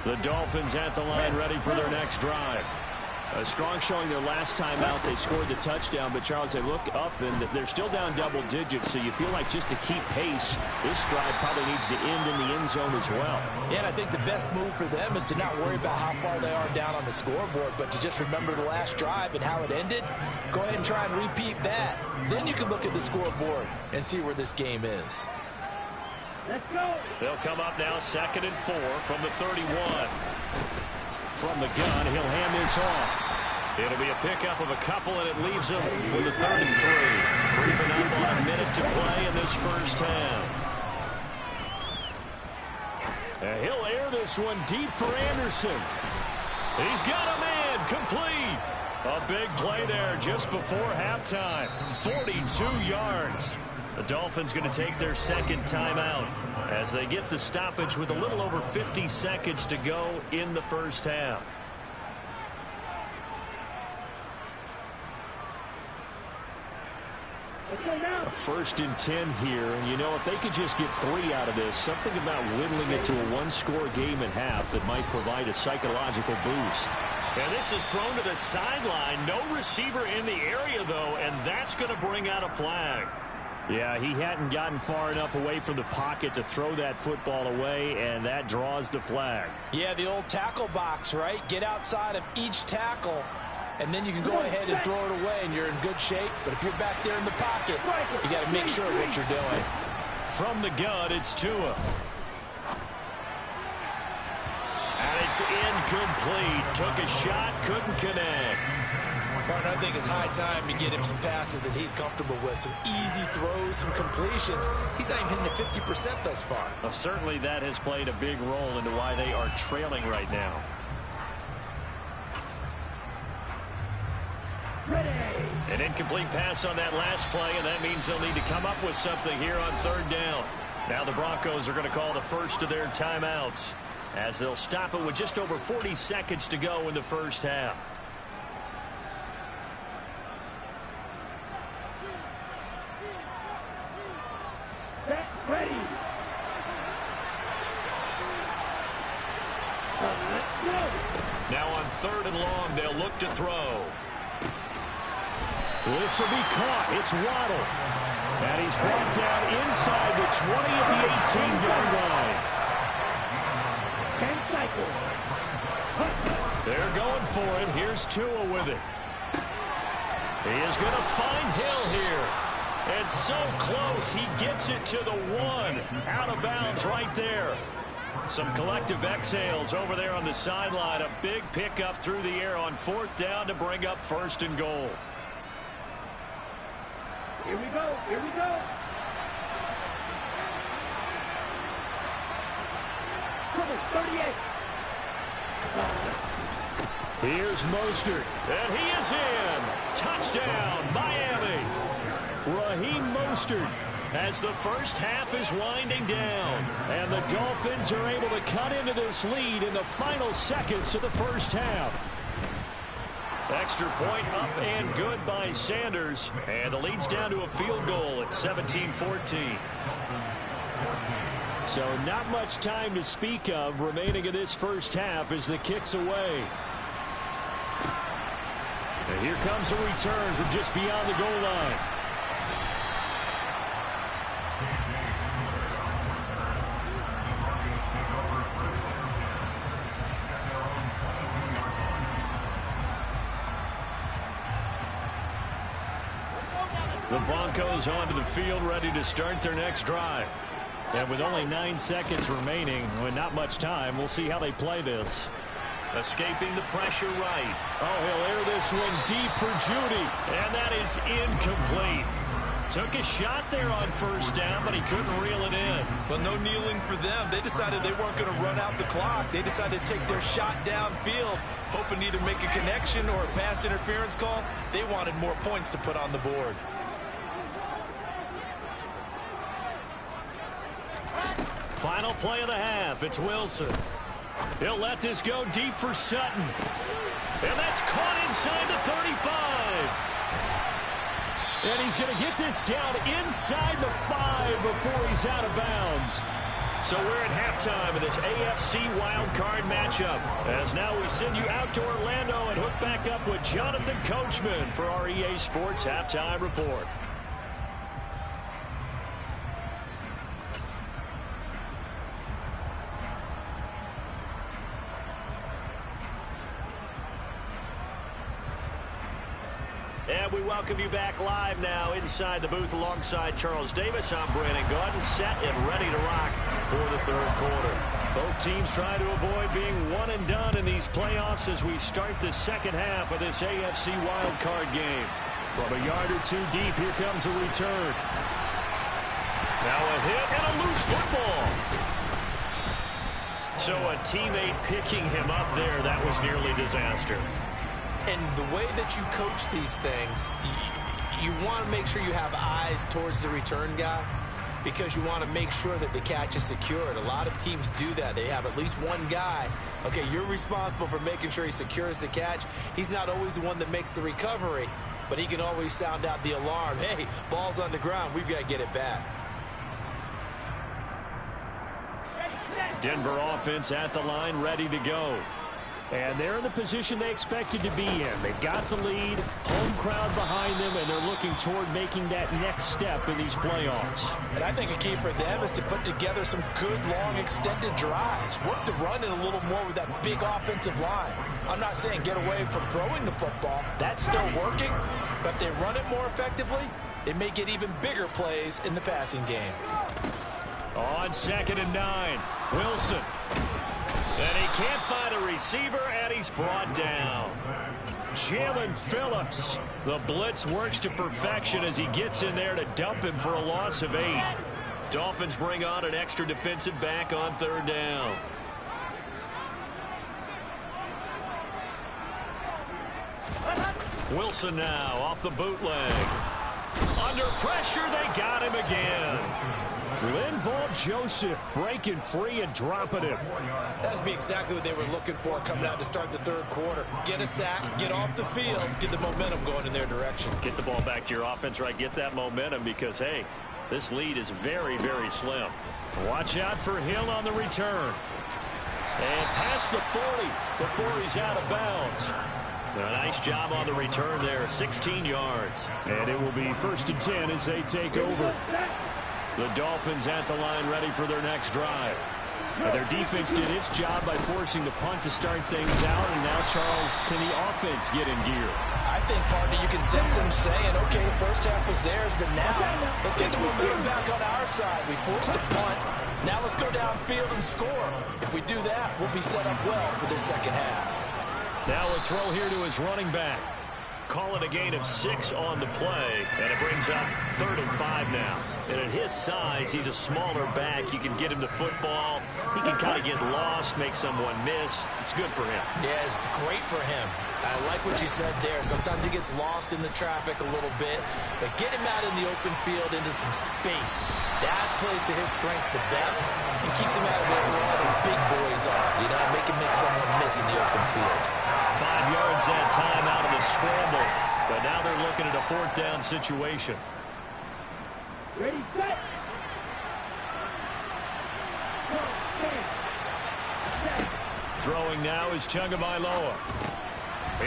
The Dolphins at the line, ready for their next drive. A strong showing their last time out. They scored the touchdown, but Charles, they look up and they're still down double digits, so you feel like just to keep pace, this drive probably needs to end in the end zone as well. Yeah, and I think the best move for them is to not worry about how far they are down on the scoreboard, but to just remember the last drive and how it ended. Go ahead and try and repeat that. Then you can look at the scoreboard and see where this game is. Let's go. They'll come up now 2nd and 4 from the 31. From the gun, he'll hand this off. It'll be a pickup of a couple, and it leaves him with a 3rd and 3. Creeping up on a minute to play in this first half. And he'll air this one deep for Anderson. He's got a man, complete. A big play there just before halftime. 42 yards. The Dolphins going to take their second timeout as they get the stoppage with a little over 50 seconds to go in the first half. A 1st and 10 here, and you know, if they could just get 3 out of this, something about whittling it to a one-score game at half that might provide a psychological boost. And this is thrown to the sideline. No receiver in the area, though, and that's going to bring out a flag. Yeah, he hadn't gotten far enough away from the pocket to throw that football away, and that draws the flag. Yeah, the old tackle box, right? Get outside of each tackle, and then you can go ahead and throw it away, and you're in good shape. But if you're back there in the pocket, you got to make sure of what you're doing. From the gun, it's Tua. And it's incomplete. Took a shot, couldn't connect. Partner, I think it's high time to get him some passes that he's comfortable with. Some easy throws, some completions. He's not even hitting the 50% thus far. Well, certainly that has played a big role into why they are trailing right now. Ready. An incomplete pass on that last play, and that means they'll need to come up with something here on 3rd down. Now the Broncos are going to call the first of their timeouts as they'll stop it with just over 40 seconds to go in the first half. Ready. Now on 3rd and long, they'll look to throw. This will be caught. It's Waddle. And he's brought down inside the 20 at the 18-yard line. They're going for it. Here's Tua with it. He is going to find Hill here. It's so close, he gets it to the 1. Out of bounds right there. Some collective exhales over there on the sideline. A big pickup through the air on 4th down to bring up 1st and goal. Here we go, here we go. Trouble 38. Here's Mostert, and he is in. Touchdown, Miami. Raheem Mostert as the first half is winding down. And the Dolphins are able to cut into this lead in the final seconds of the first half. Extra point up and good by Sanders. And the lead's down to a field goal at 17-14. So not much time to speak of remaining in this first half as the kick's away. And here comes a return from just beyond the goal line. The Broncos onto the field, ready to start their next drive. And with only 9 seconds remaining, with not much time, we'll see how they play this. Escaping the pressure right. Oh, he'll air this one deep for Judy. And that is incomplete. Took a shot there on 1st down, but he couldn't reel it in. Well, no kneeling for them. They decided they weren't going to run out the clock. They decided to take their shot downfield, hoping to either make a connection or a pass interference call. They wanted more points to put on the board. Final play of the half. It's Wilson. He'll let this go deep for Sutton. And that's caught inside the 35. And he's going to get this down inside the 5 before he's out of bounds. So we're at halftime of this AFC wildcard matchup. As now we send you out to Orlando and hook back up with Jonathan Coachman for our EA Sports Halftime Report. And we welcome you back live now inside the booth alongside Charles Davis. I'm Brandon Gaudin, set and ready to rock for the third quarter. Both teams trying to avoid being one and done in these playoffs as we start the second half of this AFC wildcard game. From a yard or two deep, here comes a return. Now a hit and a loose football. So a teammate picking him up there, that was nearly disaster. And the way that you coach these things, you want to make sure you have eyes towards the return guy because you want to make sure that the catch is secured. A lot of teams do that. They have at least one guy. Okay, you're responsible for making sure he secures the catch. He's not always the one that makes the recovery, but he can always sound out the alarm. Hey, ball's on the ground. We've got to get it back. Denver offense at the line, ready to go. And they're in the position they expected to be in. They've got the lead, home crowd behind them, and they're looking toward making that next step in these playoffs. And I think a key for them is to put together some good, long, extended drives. Work the run in a little more with that big offensive line. I'm not saying get away from throwing the football. That's still working. But if they run it more effectively, it may get even bigger plays in the passing game. On 2nd and 9, Wilson. And he can't find a receiver, and he's brought down. Jalen Phillips. The blitz works to perfection as he gets in there to dump him for a loss of 8. Dolphins bring on an extra defensive back on 3rd down. Wilson now off the bootleg. Under pressure, they got him again. Linval Joseph breaking free and dropping him. That's be exactly what they were looking for coming out to start the third quarter. Get a sack, get off the field, get the momentum going in their direction. Get the ball back to your offense, right? Get that momentum because, hey, this lead is very, very slim. Watch out for Hill on the return. And past the 40 before he's out of bounds. A nice job on the return there, 16 yards. And it will be 1st and 10 as they take over. The Dolphins at the line ready for their next drive. And their defense did its job by forcing the punt to start things out. And now, Charles, can the offense get in gear? I think, partner, you can sense them saying, okay, the first half was theirs, but now let's get the momentum back on our side. We forced a punt. Now let's go downfield and score. If we do that, we'll be set up well for this second half. Now a throw here to his running back. Call it a gain of 6 on the play, and it brings up 3rd and 5 now. And at his size, he's a smaller back. You can get him the football. He can kind of get lost, make someone miss. It's good for him. Yeah, it's great for him. I like what you said there. Sometimes he gets lost in the traffic a little bit, but get him out in the open field into some space. That plays to his strengths the best and keeps him out of there where all the big boys are. You know, make him make someone miss in the open field. 5 yards that time out of the scramble, but now they're looking at a 4th down situation. Ready, set. Throwing now is Tagovailoa.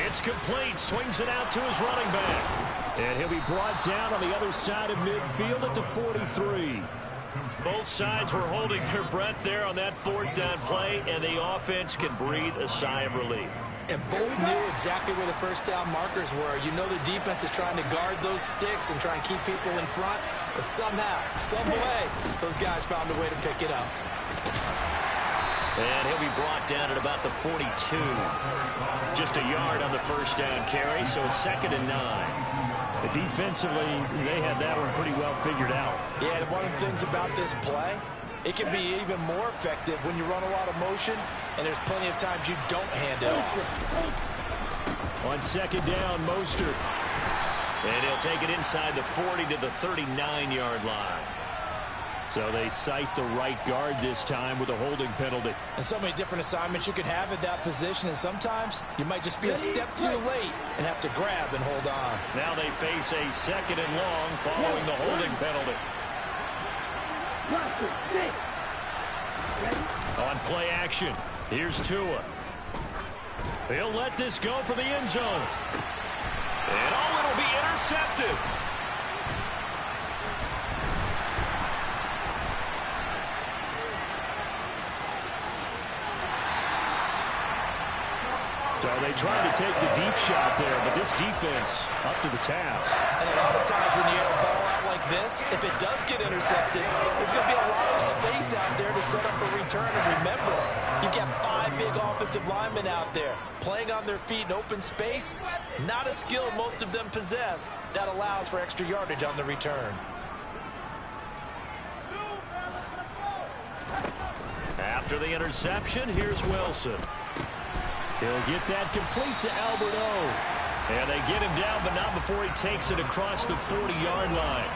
It's complete. Swings it out to his running back. And he'll be brought down on the other side of midfield at the 43. Both sides were holding their breath there on that 4th down play, and the offense can breathe a sigh of relief. And both knew exactly where the first down markers were. You know the defense is trying to guard those sticks and try and keep people in front, but somehow, some way, those guys found a way to pick it up. And he'll be brought down at about the 42. Just a yard on the first down carry, so it's 2nd and 9. Defensively, they had that one pretty well figured out. Yeah, and one of the things about this play, it can be even more effective when you run a lot of motion, and there's plenty of times you don't hand it off. On 2nd down, Mostert. And he'll take it inside the 40 to the 39-yard line. So they cite the right guard this time with a holding penalty. And so many different assignments you can have at that position, and sometimes you might just be a step too late and have to grab and hold on. Now they face a 2nd and long following the holding penalty. play action. Here's Tua. He'll let this go for the end zone. And it'll be intercepted. So they tried to take the deep shot there, but this defense up to the task. And a lot of times when you air a ball out like this, if it does get intercepted, there's going to be a lot of space out there to set up a return. And remember, you've got 5 big offensive linemen out there playing on their feet in open space. Not a skill most of them possess that allows for extra yardage on the return. After the interception, here's Wilson. He'll get that complete to Alberto. And they get him down, but not before he takes it across the 40-yard line.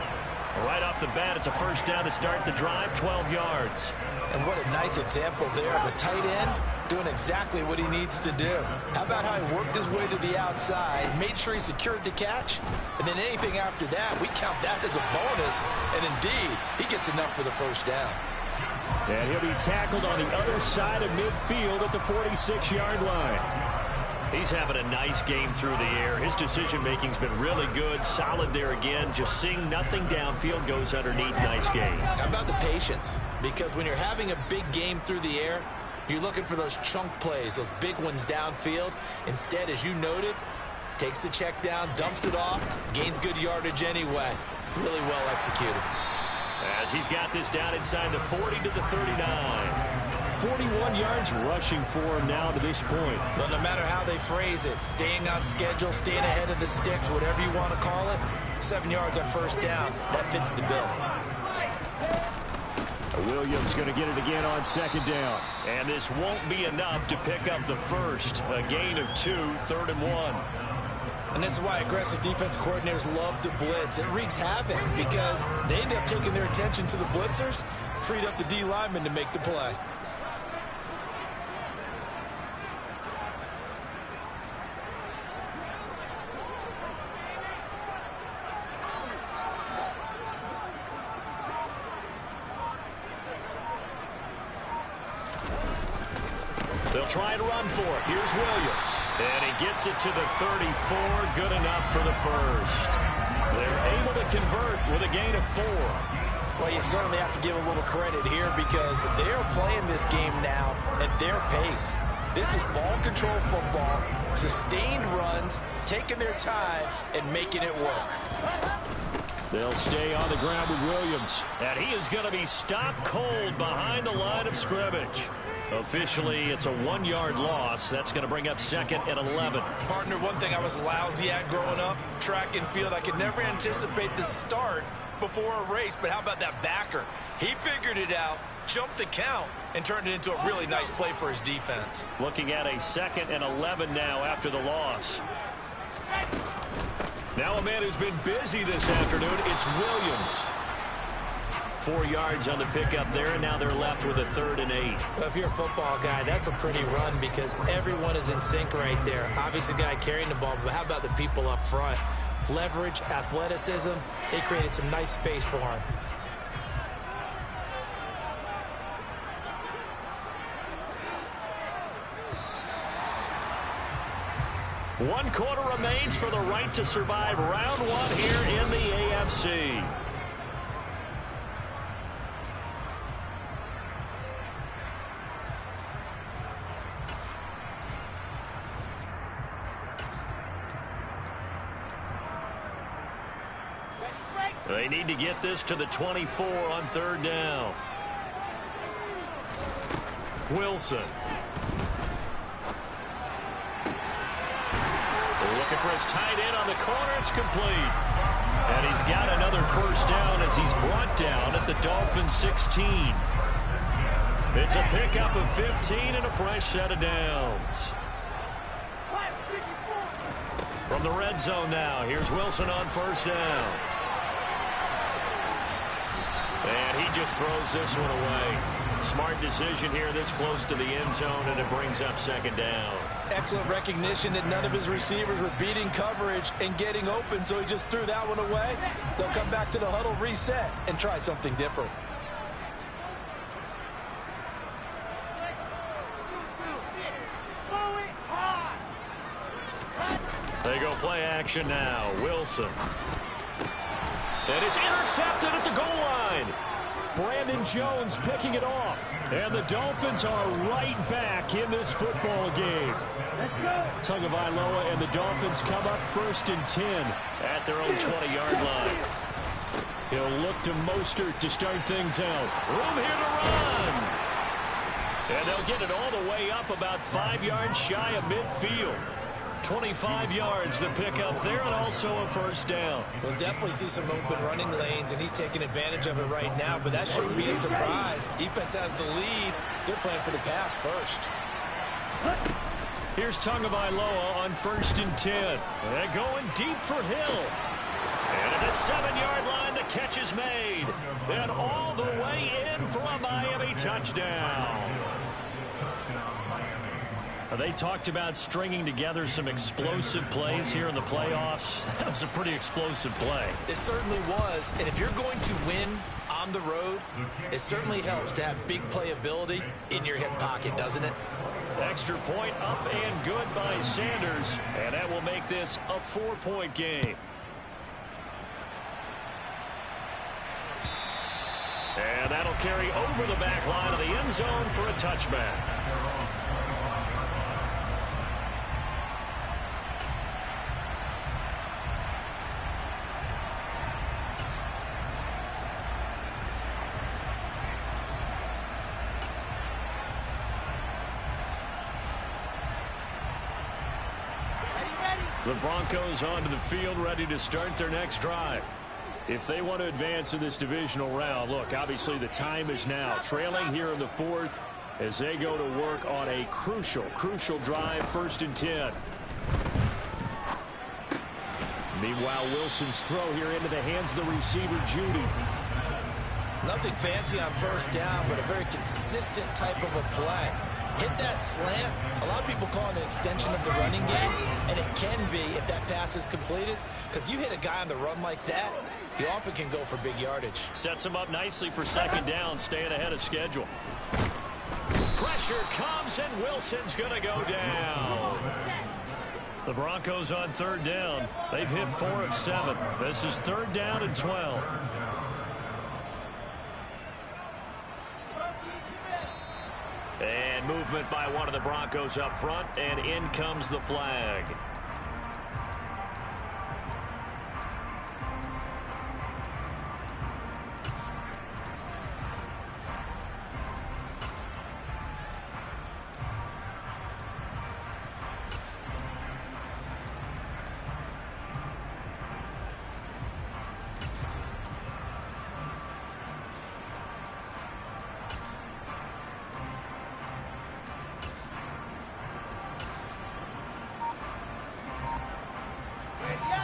Right off the bat, it's a first down to start the drive, 12 yards. And what a nice example there of a tight end doing exactly what he needs to do. How about how he worked his way to the outside, made sure he secured the catch, and then anything after that, we count that as a bonus. And indeed, he gets enough for the first down. And he'll be tackled on the other side of midfield at the 46-yard line. He's having a nice game through the air. His decision-making's been really good, solid there again. Just seeing nothing downfield, goes underneath. Nice game. How about the patience? Because when you're having a big game through the air, you're looking for those chunk plays, those big ones downfield. Instead, as you noted, takes the check down, dumps it off, gains good yardage anyway. Really well executed. As he's got this down inside the 40 to the 39. 41 yards rushing for him now to this point. Well, no matter how they phrase it, staying on schedule, staying ahead of the sticks, whatever you want to call it, 7 yards on first down, that fits the bill. Williams going to get it again on second down. And this won't be enough to pick up the first. A gain of 2, 3rd and 1. And this is why aggressive defense coordinators love to blitz. It wreaks havoc because they end up taking their attention to the blitzers, freed up the D lineman to make the play. They'll try and run for it. Here's Williams. And he gets it to the 34. Good enough for the first. They're able to convert with a gain of 4. Well, you certainly have to give a little credit here because they're playing this game now at their pace. This is ball control football, sustained runs, taking their time, and making it work. They'll stay on the ground with Williams. And he is going to be stopped cold behind the line of scrimmage. Officially, it's a 1-yard loss. That's going to bring up 2nd and 11. Partner, one thing I was lousy at growing up, track and field, I could never anticipate the start before a race, but how about that backer? He figured it out, jumped the count, and turned it into a really nice play for his defense. Looking at a 2nd and 11 now after the loss. Now a man who's been busy this afternoon, it's Williams. 4 yards on the pickup there, and now they're left with a 3rd and 8. Well, if you're a football guy, that's a pretty run because everyone is in sync right there. Obviously, the guy carrying the ball, but how about the people up front? Leverage, athleticism, they created some nice space for him. One quarter remains for the right to survive round 1 here in the AFC. They need to get this to the 24 on 3rd down. Wilson. Looking for his tight end on the corner. It's complete. And he's got another first down as he's brought down at the Dolphins 16. It's a pickup of 15 and a fresh set of downs. From the red zone now, here's Wilson on first down. And he just throws this one away. Smart decision here this close to the end zone, and it brings up 2nd down. Excellent recognition that none of his receivers were beating coverage and getting open, so he just threw that one away. They'll come back to the huddle, reset, and try something different. They go play action now. Wilson. And it's intercepted at the goal line. Brandon Jones picking it off. And the Dolphins are right back in this football game. Tagovailoa and the Dolphins come up 1st and 10 at their own 20-yard line. He'll look to Mostert to start things out. Room here to run. And they'll get it all the way up about 5 yards shy of midfield. 25 yards the pick up there, and also a first down. We'll definitely see some open running lanes, and he's taking advantage of it right now, but that shouldn't be a surprise. Defense has the lead. They're playing for the pass first. Here's Tagovailoa on 1st and 10. And going deep for Hill. And at the 7-yard line, the catch is made. And all the way in for a Miami touchdown. They talked about stringing together some explosive plays here in the playoffs. That was a pretty explosive play. It certainly was. And if you're going to win on the road, it certainly helps to have big playability in your hip pocket, doesn't it? Extra point up and good by Sanders. And that will make this a 4-point game. And that'll carry over the back line of the end zone for a touchback. The Broncos onto the field, ready to start their next drive. If they want to advance in this divisional round, look, obviously the time is now. Trailing here in the 4th as they go to work on a crucial drive, 1st and 10. Meanwhile, Wilson's throw here into the hands of the receiver, Judy. Nothing fancy on 1st down, but a very consistent type of a play. Hit that slant. A lot of people call it an extension of the running game, and it can be if that pass is completed, because you hit a guy on the run like that, he often can go for big yardage. Sets him up nicely for 2nd down, staying ahead of schedule. Pressure comes, and Wilson's going to go down. The Broncos on 3rd down. They've hit 4 of 7. This is 3rd down and 12. And movement by one of the Broncos up front, and in comes the flag.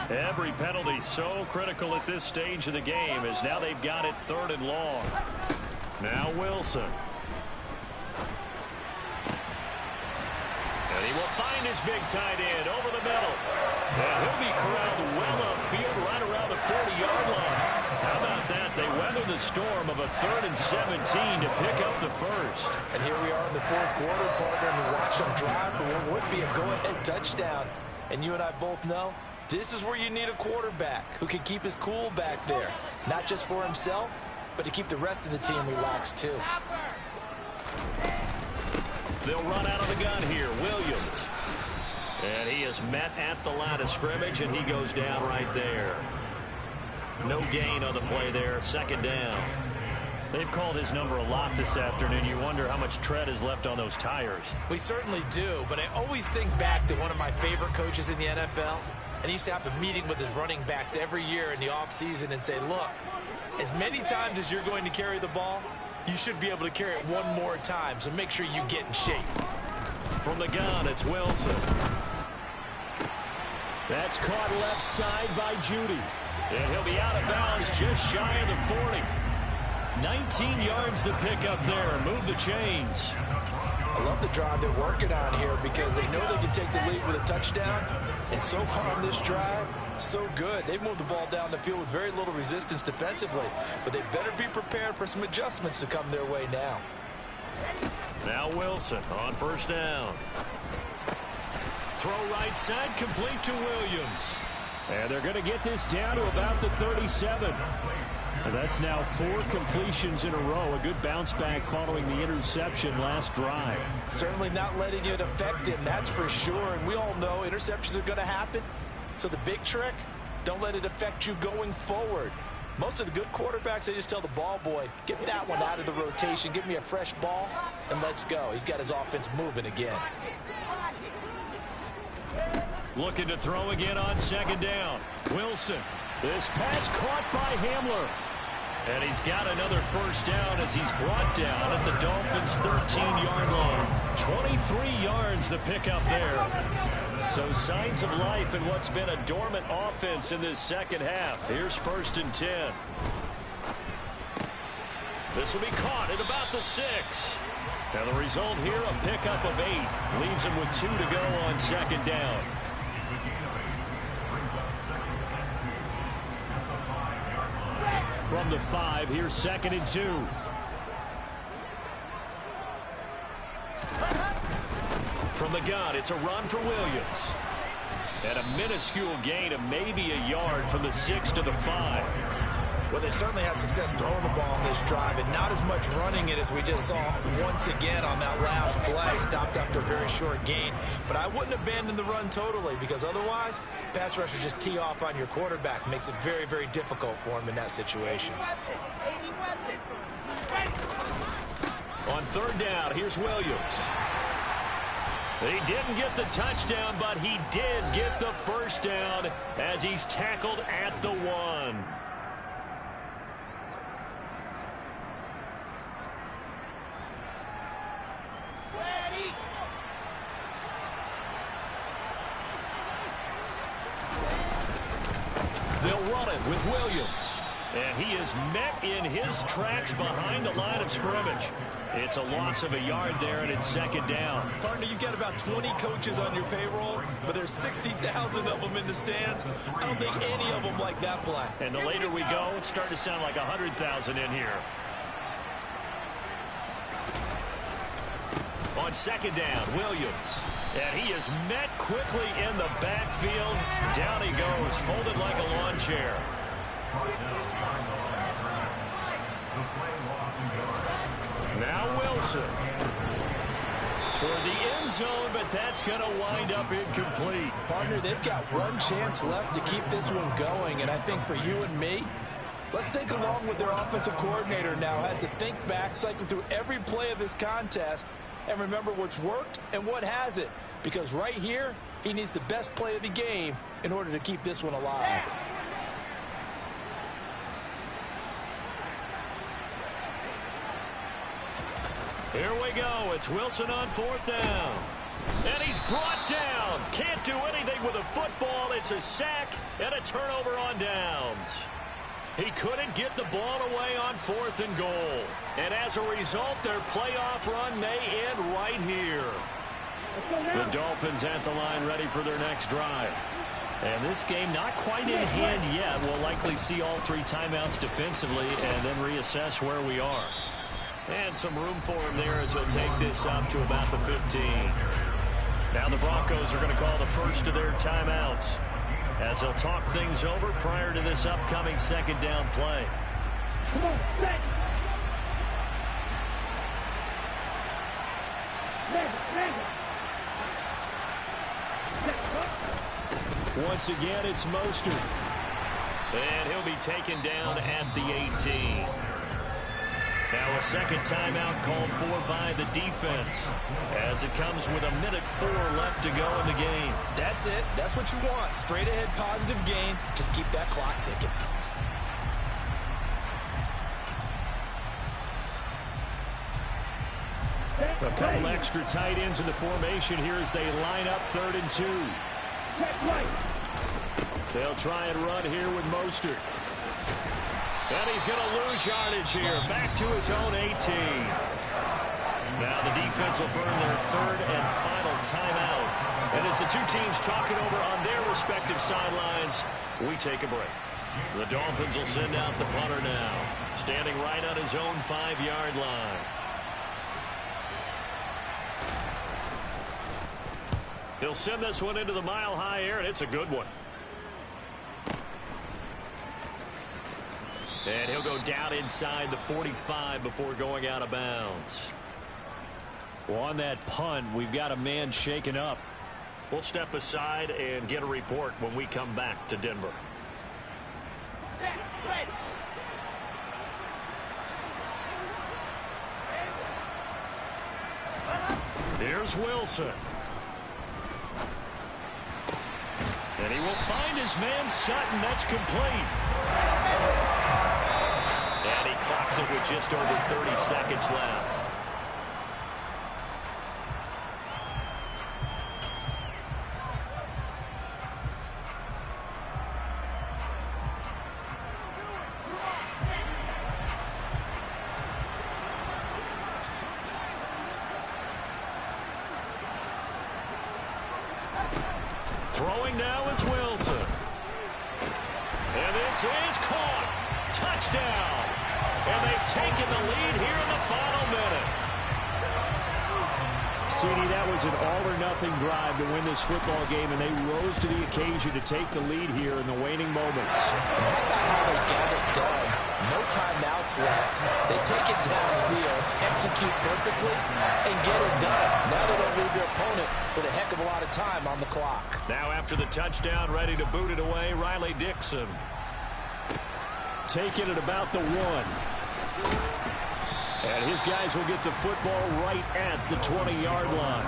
Every penalty so critical at this stage of the game, as now they've got it 3rd and long. Now Wilson. And he will find his big tight end over the middle. And he'll be corralled well upfield right around the 40-yard line. How about that? They weather the storm of a 3rd and 17 to pick up the first. And here we are in the 4th quarter, partner, and we watch them drive for what would be a go-ahead touchdown. And you and I both know this is where you need a quarterback who can keep his cool back there. Not just for himself, but to keep the rest of the team relaxed too. They'll run out of the gun here. Williams. And he is met at the line of scrimmage, and he goes down right there. No gain on the play there. 2nd down. They've called his number a lot this afternoon. You wonder how much tread is left on those tires. We certainly do, but I always think back to one of my favorite coaches in the NFL. And he used to have a meeting with his running backs every year in the offseason and say, look, as many times as you're going to carry the ball, you should be able to carry it one more time, so make sure you get in shape. From the gun, it's Wilson. That's caught left side by Judy. And he'll be out of bounds just shy of the 40. 19 yards to pick up there. Move the chains. I love the drive they're working on here because they know they can take the lead with a touchdown. And so far on this drive, so good. They've moved the ball down the field with very little resistance defensively. But they better be prepared for some adjustments to come their way now. Now Wilson on 1st down. Throw right side, complete to Williams. And they're going to get this down to about the 37. And that's now 4 completions in a row. A good bounce back following the interception last drive. Certainly not letting it affect him, that's for sure. And we all know interceptions are going to happen. So the big trick, don't let it affect you going forward. Most of the good quarterbacks, they just tell the ball boy, get that one out of the rotation, give me a fresh ball, and let's go. He's got his offense moving again. Looking to throw again on second down. Wilson. This pass caught by Hamler. And he's got another first down as he's brought down at the Dolphins' 13-yard line. 23 yards the pickup there. So signs of life in what's been a dormant offense in this second half. Here's 1st and 10. This will be caught at about the 6. And the result here, a pickup of 8. Leaves him with 2 to go on second down. From the 5, here's 2nd and 2. From the gun, it's a run for Williams. And a minuscule gain of maybe a yard from the 6 to the 5. Well, they certainly had success throwing the ball on this drive, and not as much running it as we just saw once again on that last play. Stopped after a very short gain. But I wouldn't abandon the run totally, because otherwise, pass rushers just tee off on your quarterback. Makes it very, very difficult for him in that situation. On 3rd down, here's Williams. He didn't get the touchdown, but he did get the first down as he's tackled at the 1. They'll run it with Williams. And he is met in his tracks behind the line of scrimmage. It's a loss of a yard there, and it's 2nd down. Partner, you've got about 20 coaches on your payroll, but there's 60,000 of them in the stands. I don't think any of them like that play. And the later we go, it's starting to sound like 100,000 in here. On 2nd down, Williams. And he is met quickly in the backfield. Down he goes, folded like a lawn chair. Now Wilson. Toward the end zone, but that's going to wind up incomplete. Partner, they've got one chance left to keep this one going, and I think for you and me, let's think along with their offensive coordinator now. Has to think back, cycle through every play of this contest, and remember what's worked and what hasn't. Because right here, he needs the best play of the game in order to keep this one alive. Here we go. It's Wilson on 4th down. And he's brought down. Can't do anything with a football. It's a sack and a turnover on downs. He couldn't get the ball away on 4th and goal. And as a result, their playoff run may end right here. The Dolphins at the line ready for their next drive. And this game not quite in hand yet. We'll likely see all 3 timeouts defensively and then reassess where we are. And some room for him there as he'll take this up to about the 15. Now the Broncos are going to call the first of their timeouts as they'll talk things over prior to this upcoming 2nd down play. Come on, set. Once again, it's Mostert. And he'll be taken down at the 18. Now a second timeout called for by the defense as it comes with 1:04 left to go in the game. That's it. That's what you want. Straight ahead positive gain. Just keep that clock ticking. A couple extra tight ends in the formation here as they line up 3rd and 2. They'll try and run here with Mostert. And he's going to lose yardage here. Back to his own 18. Now the defense will burn their 3rd and final timeout. And as the two teams talk it over on their respective sidelines, we take a break. The Dolphins will send out the punter now, standing right on his own 5-yard line. He'll send this one into the mile-high air, and it's a good one. And he'll go down inside the 45 before going out of bounds. Well, on that punt, we've got a man shaken up. We'll step aside and get a report when we come back to Denver. Set, ready. Here's Wilson. And he will find his man Sutton. That's complete. And he clocks it with just over 30 seconds left. Throwing now is Wilson. And this is caught. Touchdown. And they've taken the lead here in the final minute. CD, that was an all-or-nothing drive to win this football game, and they rose to the occasion to take the lead here in the waning moments. And how about how they got it done? No timeouts left. They take it downfield, execute perfectly, and get it done. Now they don't leave their opponent with a heck of a lot of time on the clock. Now after the touchdown, ready to boot it away, Riley Dixon. Take it at about the 1. And his guys will get the football right at the 20-yard line.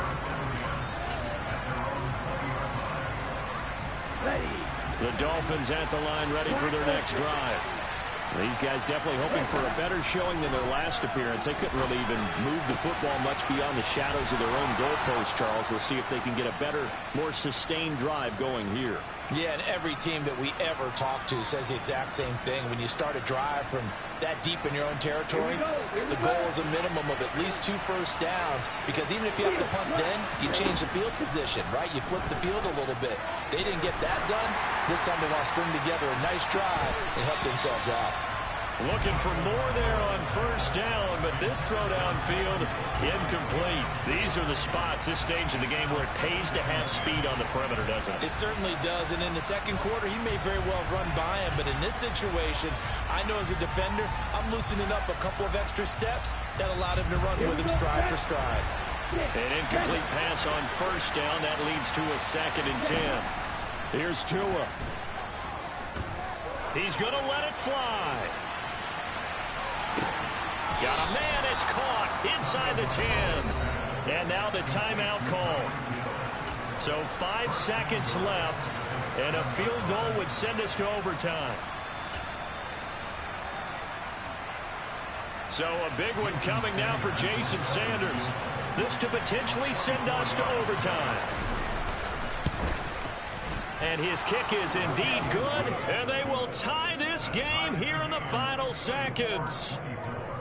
The Dolphins at the line ready for their next drive. These guys definitely hoping for a better showing than their last appearance. They couldn't really even move the football much beyond the shadows of their own goalpost, Charles. We'll see if they can get a better, more sustained drive going here. Yeah, and every team that we ever talk to says the exact same thing. When you start a drive from that deep in your own territory, the goal is a minimum of at least 2 first downs, because even if you have to punt then, you change the field position, right? You flip the field a little bit. They didn't get that done. This time they want to string together a nice drive and help themselves out. Looking for more there on first down, but this throw downfield incomplete. These are the spots, this stage of the game, where it pays to have speed on the perimeter, doesn't it? It certainly does, and in the second quarter, he may very well run by him, but in this situation, I know as a defender, I'm loosening up a couple of extra steps that allowed him to run with him stride for stride. An incomplete pass on first down. That leads to a 2nd and 10. Here's Tua. He's going to let it fly. Got a man, it's caught inside the 10. And now the timeout call. So 5 seconds left, and a field goal would send us to overtime. So a big one coming now for Jason Sanders. This to potentially send us to overtime. And his kick is indeed good, and they will tie this game here in the final seconds.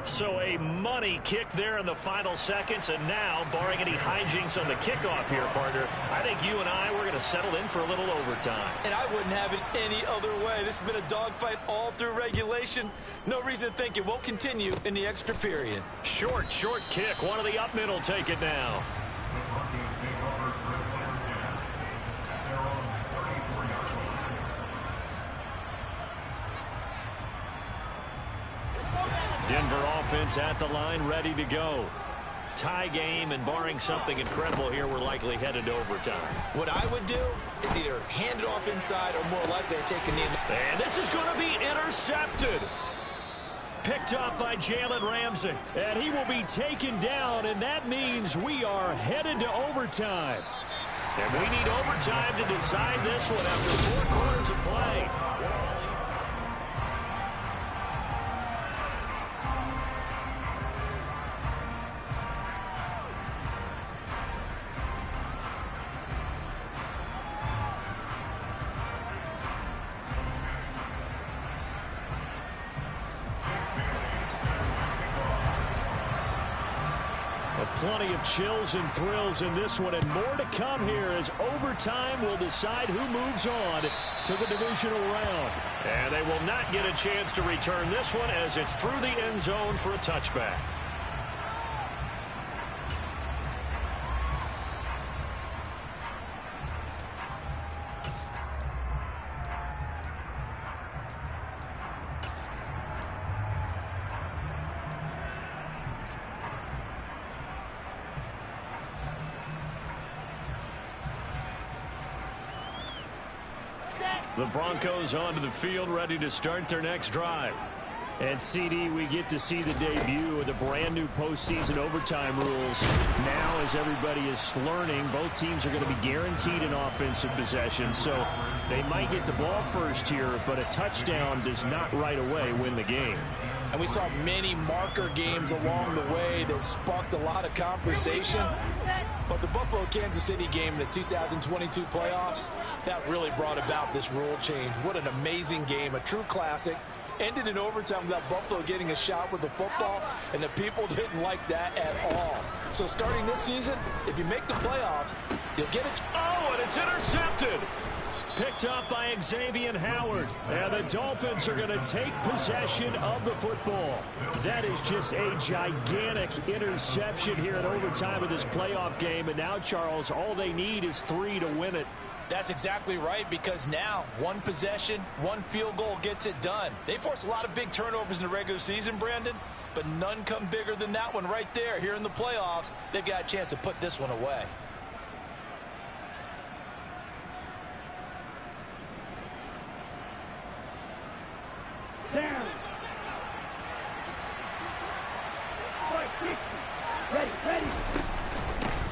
So a money kick there in the final seconds, and now, barring any hijinks on the kickoff here, partner, I think you and I, we're going to settle in for a little overtime. And I wouldn't have it any other way. This has been a dogfight all through regulation. No reason to think it won't continue in the extra period. Short kick. One of the up men will take it now. Denver offense at the line, ready to go. Tie game, and barring something incredible here, we're likely headed to overtime. What I would do is either hand it off inside or more likely to take a knee. And this is going to be intercepted. Picked up by Jalen Ramsey. And he will be taken down, and that means we are headed to overtime. And we need overtime to decide this one after 4 quarters of play. Plenty of chills and thrills in this one, and more to come here as overtime will decide who moves on to the divisional round. And they will not get a chance to return this one as it's through the end zone for a touchback. The Broncos onto the field, ready to start their next drive. And CD, we get to see the debut of the brand new postseason overtime rules. Now, as everybody is learning, both teams are going to be guaranteed an offensive possession. So they might get the ball first here, but a touchdown does not right away win the game. And we saw many marker games along the way that sparked a lot of conversation. But the Buffalo-Kansas City game in the 2022 playoffs, that really brought about this rule change. What an amazing game, a true classic. Ended in overtime without Buffalo getting a shot with the football, and the people didn't like that at all. So starting this season, if you make the playoffs, you'll get it. Oh, and it's intercepted. Picked up by Xavier Howard. And the Dolphins are going to take possession of the football. That is just a gigantic interception here in overtime of this playoff game. And now, Charles, all they need is 3 to win it. That's exactly right, because now one possession, one field goal gets it done. They force a lot of big turnovers in the regular season, Brandon, but none come bigger than that one right there. Here in the playoffs, they've got a chance to put this one away. Down. Ready.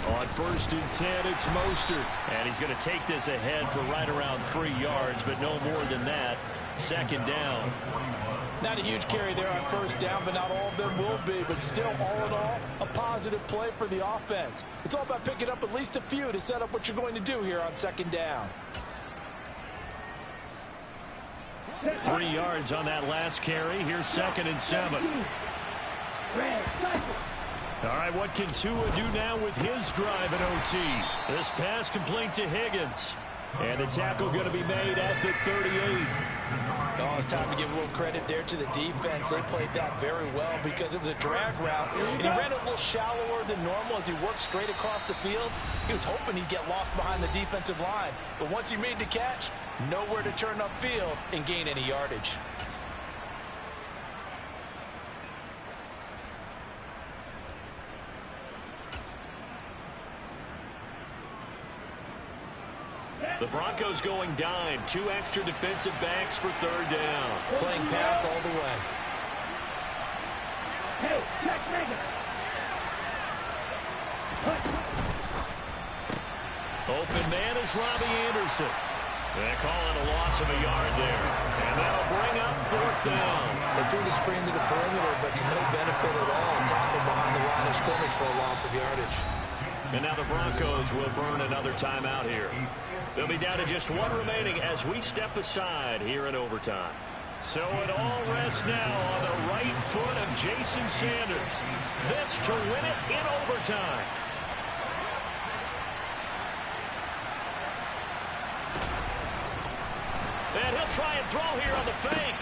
On 1st and 10, it's Mostert. And he's going to take this ahead for right around 3 yards, but no more than that. 2nd down. Not a huge carry there on 1st down, but not all of them will be. But still, all in all, a positive play for the offense. It's all about picking up at least a few to set up what you're going to do here on 2nd down. 3 yards on that last carry. Here's 2nd and 7. All right, what can Tua do now with his drive in OT? This pass complete to Higgins. And the tackle going to be made at the 38. Oh, it's time to give a little credit there to the defense. They played that very well because it was a drag route, and he ran it a little shallower than normal as he worked straight across the field. He was hoping he'd get lost behind the defensive line, but once he made the catch, nowhere to turn upfield and gain any yardage. The Broncos going dime. 2 extra defensive backs for 3rd down. Playing pass all the way. Hey, check Megan. Open man is Robbie Anderson. They call it a loss of a yard there. And that'll bring up 4th down. They threw the screen to the perimeter, but to no benefit at all. Tackled behind the line of scrimmage for a loss of yardage. And now the Broncos will burn another timeout here. They'll be down to just 1 remaining as we step aside here in overtime. So it all rests now on the right foot of Jason Sanders. This to win it in overtime. And he'll try and throw here on the fake.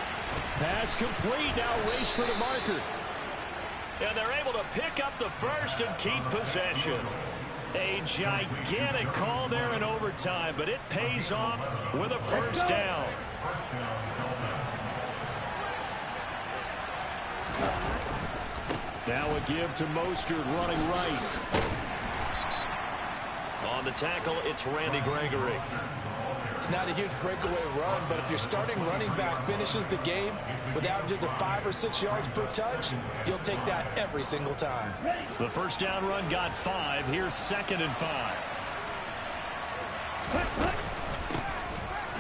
Pass complete. Now race for the marker. And they're able to pick up the first and keep possession. A gigantic call there in overtime, but it pays off with a 1st down. Now a give to Mostert running right. On the tackle, it's Randy Gregory. It's not a huge breakaway run, but if your starting running back finishes the game with averages of 5 or 6 yards per touch, you'll take that every single time. The 1st down run got 5. Here's 2nd and 5.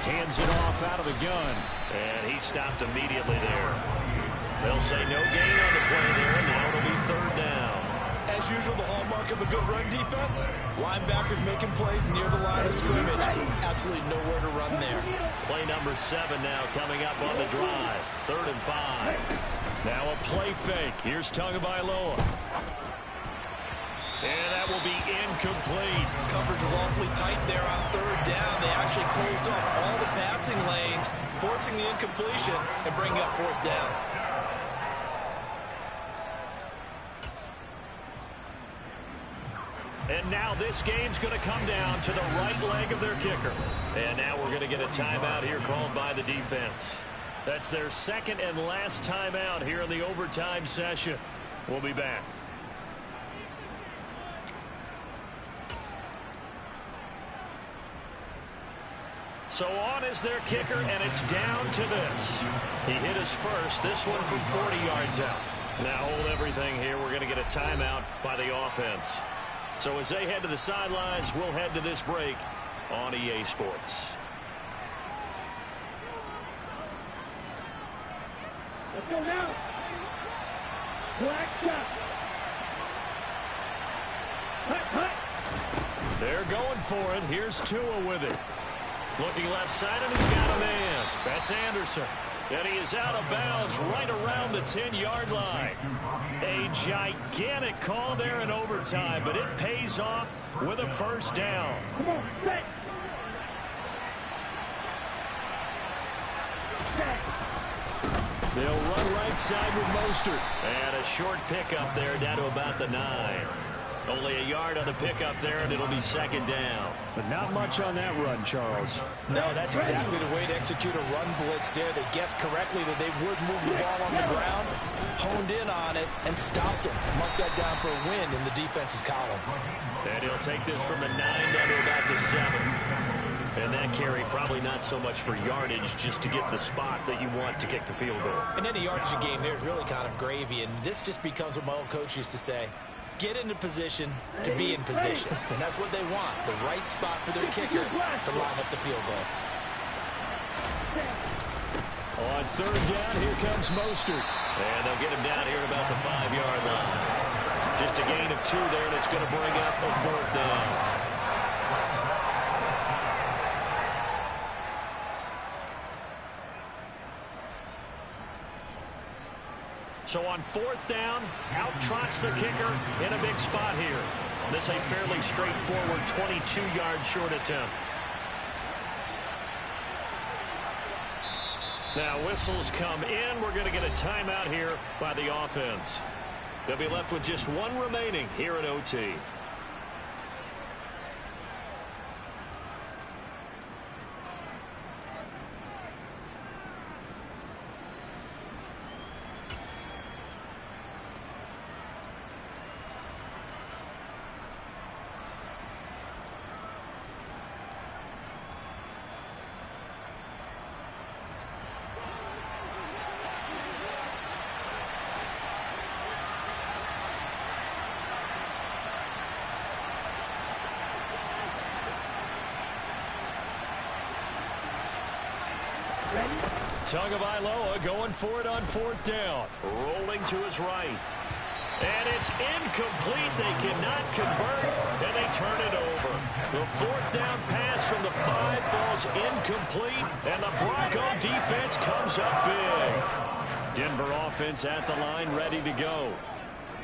Hands it off out of the gun. And he stopped immediately there. They'll say no gain on the play there, and now it'll be 3rd down. As usual, the hallmark of a good run defense, linebackers making plays near the line of scrimmage. Absolutely nowhere to run there. Play number 7 now coming up on the drive. 3rd and 5. Now a play fake. Here's Tagovailoa. And that will be incomplete. Coverage was awfully tight there on 3rd down. They actually closed off all the passing lanes, forcing the incompletion and bringing up 4th down. And now this game's going to come down to the right leg of their kicker. And now we're going to get a timeout here called by the defense. That's their 2nd and last timeout here in the overtime session. We'll be back. So on is their kicker, and it's down to this. He hit his first, this one from 40 yards out. Now hold everything here. We're going to get a timeout by the offense. So as they head to the sidelines, we'll head to this break on EA Sports. Let's go now. Black shot. Hut. They're going for it. Here's Tua with it. Looking left side, and he's got a man. That's Anderson. And he is out of bounds right around the 10-yard line. A gigantic call there in overtime, but it pays off with a first down. Come on, set. They'll run right side with Mostert. And a short pickup there down to about the 9. Only a yard on the pickup there, and it'll be second down. But not much on that run, Charles. No, that's exactly the way to execute a run blitz there. They guessed correctly that they would move the ball on the ground, honed in on it, and stopped him. Mark that down for a win in the defense's column. And he'll take this from the 9 down to about the 7. And that carry probably not so much for yardage, just to get the spot that you want to kick the field goal. In any yardage game, there's really kind of gravy, and this just becomes what my old coach used to say. Get into position to be in position. And that's what they want, the right spot for their kicker to line up the field goal. On third down, here comes Mostert. And they'll get him down here at about the 5-yard line. Just a gain of 2 there, and it's going to bring up a fourth down. So on fourth down, out trots the kicker in a big spot here. This a fairly straightforward 22-yard short attempt. Now whistles come in. We're going to get a timeout here by the offense. They'll be left with just one remaining here at OT. Tagovailoa going for it on fourth down. Rolling to his right. And it's incomplete. They cannot convert, and they turn it over. The fourth down pass from the 5 falls incomplete, and the Bronco defense comes up big. Denver offense at the line, ready to go.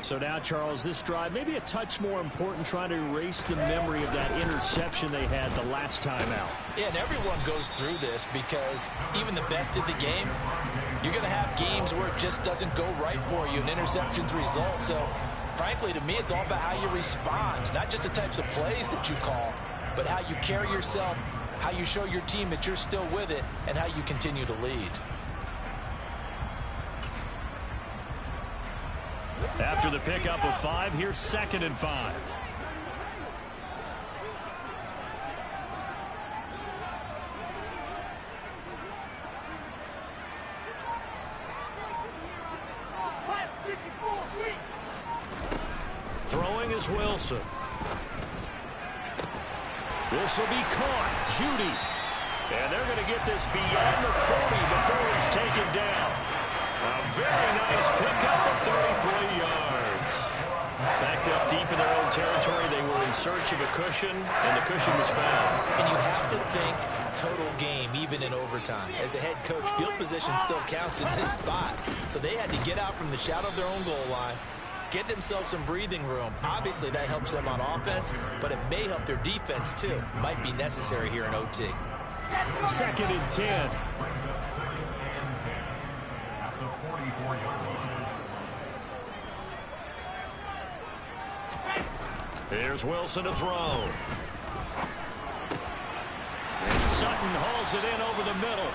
So now, Charles, this drive maybe a touch more important, trying to erase the memory of that interception they had the last time out. Yeah, and everyone goes through this because even the best in the game, you're going to have games where it just doesn't go right for you, and interceptions result. So, frankly, to me, it's all about how you respond, not just the types of plays that you call, but how you carry yourself, how you show your team that you're still with it, and how you continue to lead. After the pickup of 5, here's 2nd and 5. Throwing is Wilson. This will be caught. Judy. And they're going to get this beyond the 40 before it's taken down. A very nice pickup of 33 yards. Backed up deep in their own territory. They were in search of a cushion, and the cushion was found. And you have to think total game, even in overtime. As a head coach, field position still counts in this spot. So they had to get out from the shadow of their own goal line, get themselves some breathing room. Obviously, that helps them on offense, but it may help their defense, too. Might be necessary here in OT. 2nd and 10. Here's Wilson to throw. And Sutton hauls it in over the middle.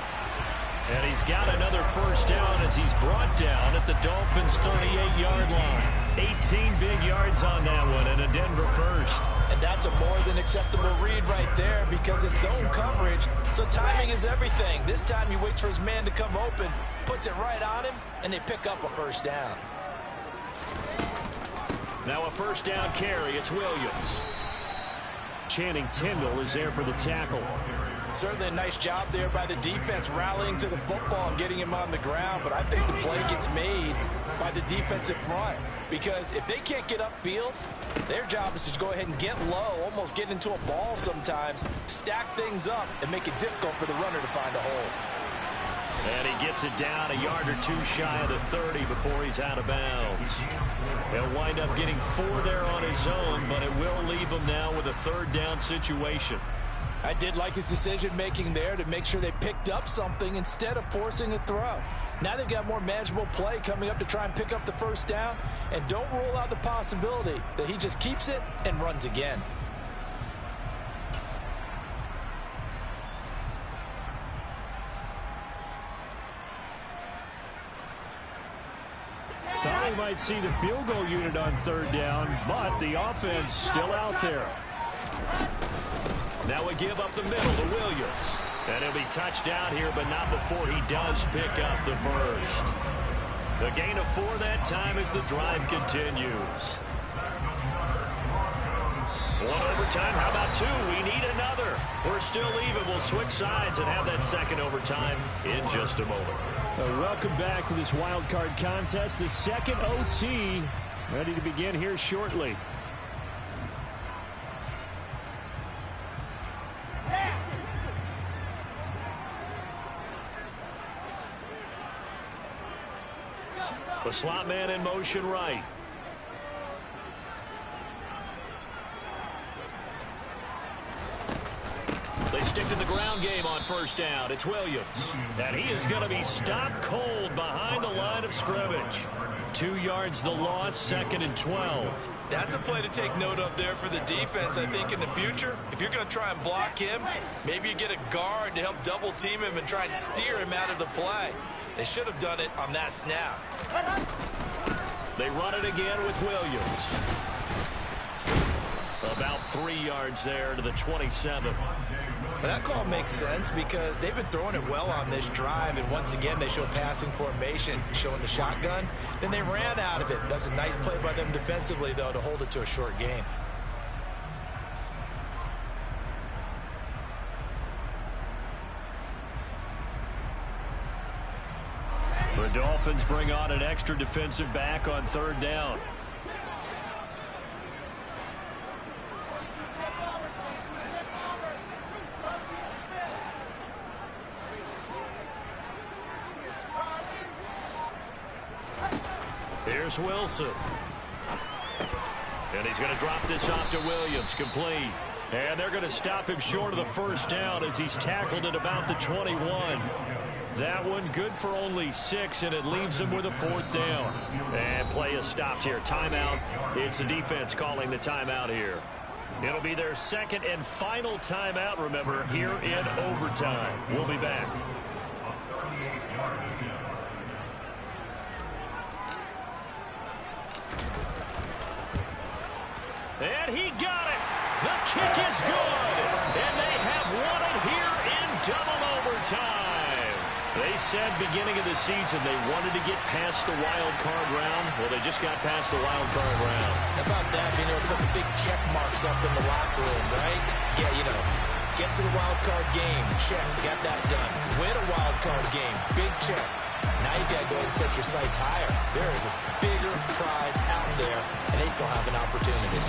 And he's got another first down as he's brought down at the Dolphins' 38-yard line. 18 big yards on that one, and a Denver first. And that's That's a more than acceptable read right there because it's zone coverage, so timing is everything. This time he waits for his man to come open, puts it right on him, and they pick up a first down. Now a first down carry. It's Williams. Channing Tindall is there for the tackle. Certainly a nice job there by the defense rallying to the football and getting him on the ground, but I think the play gets made by the defensive front because if they can't get upfield, their job is to go ahead and get low, almost get into a ball sometimes, stack things up, and make it difficult for the runner to find a hole. And he gets it down a yard or two shy of the 30 before he's out of bounds. He'll wind up getting 4 there on his own, but it will leave him now with a third down situation. I did like his decision-making there to make sure they picked up something instead of forcing a throw. Now they've got more manageable play coming up to try and pick up the first down, and don't rule out the possibility that he just keeps it and runs again. Thought we might see the field goal unit on third down, but the offense still out there. Now we give up the middle to Williams. And he'll be touched down here, but not before he does pick up the first. The gain of 4 that time as the drive continues. 1 overtime. How about 2? We need another. We're still even. We'll switch sides and have that second overtime in just a moment. Welcome back to this wild card contest. The second OT ready to begin here shortly. The slot man in motion right. They stick to the ground game on first down. It's Williams. And he is going to be stopped cold behind the line of scrimmage. 2 yards the loss, 2nd and 12. That's a play to take note of there for the defense, I think, in the future. If you're going to try and block him, maybe you get a guard to help double team him and try and steer him out of the play. They should have done it on that snap. They run it again with Williams. About 3 yards there to the 27. That call makes sense because they've been throwing it well on this drive, and once again they show passing formation, showing the shotgun. Then they ran out of it. That's a nice play by them defensively, though, to hold it to a short gain. The Dolphins bring on an extra defensive back on third down. Here's Wilson. And he's going to drop this off to Williams, complete. And they're going to stop him short of the first down as he's tackled at about the 21. That one good for only 6, and it leaves him with a 4th down. And play is stopped here. Timeout. It's the defense calling the timeout here. It'll be their second and final timeout, remember, here in overtime. We'll be back. And he got it. The kick is good. And they have won it here in double overtime. They said beginning of the season they wanted to get past the wild card round. Well, they just got past the wild card round. How about that? Being able to put the big check marks up in the locker room, right? Yeah, you know, get to the wild card game. Check. Got that done. Win a wild card game. Big check. Now you got to go ahead and set your sights higher. There is a bigger prize out there, and they still have an opportunity.